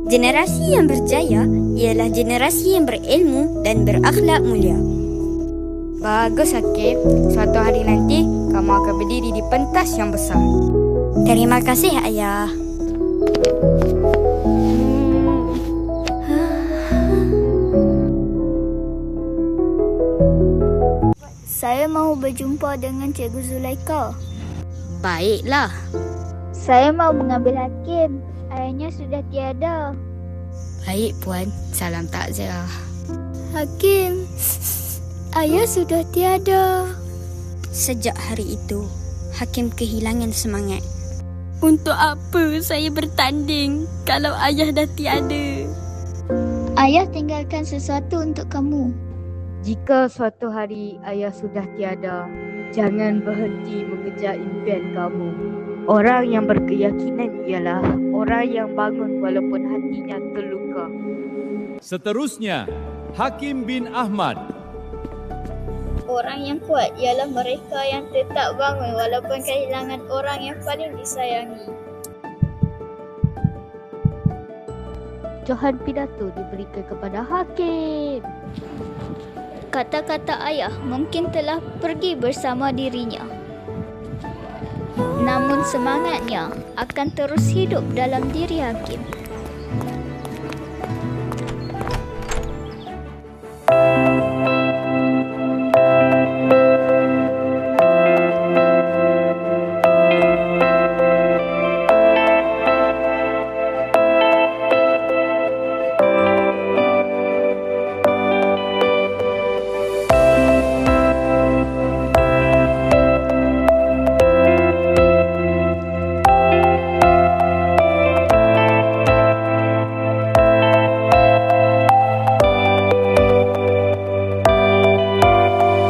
Generasi yang berjaya ialah generasi yang berilmu dan berakhlak mulia. Bagus Hakim, suatu hari nanti kamu akan berdiri di pentas yang besar. Terima kasih ayah. Saya mahu berjumpa dengan Cikgu Zulaika. Baiklah. Saya mahu mengambil Hakim. Ayahnya sudah tiada. Baik Puan, salam takziah. Hakim, ayah sudah tiada. Sejak hari itu, Hakim kehilangan semangat. Untuk apa saya bertanding kalau ayah dah tiada? Ayah tinggalkan sesuatu untuk kamu. Jika suatu hari ayah sudah tiada, jangan berhenti mengejar impian kamu. Orang yang berkeyakinan ialah orang yang bangun walaupun hatinya terluka. Seterusnya, Hakim bin Ahmad. Orang yang kuat ialah mereka yang tetap bangun walaupun kehilangan orang yang paling disayangi. Johan pidato diberikan kepada Hakim. Kata-kata ayah mungkin telah pergi bersama dirinya. Namun semangatnya akan terus hidup dalam diri Hakim.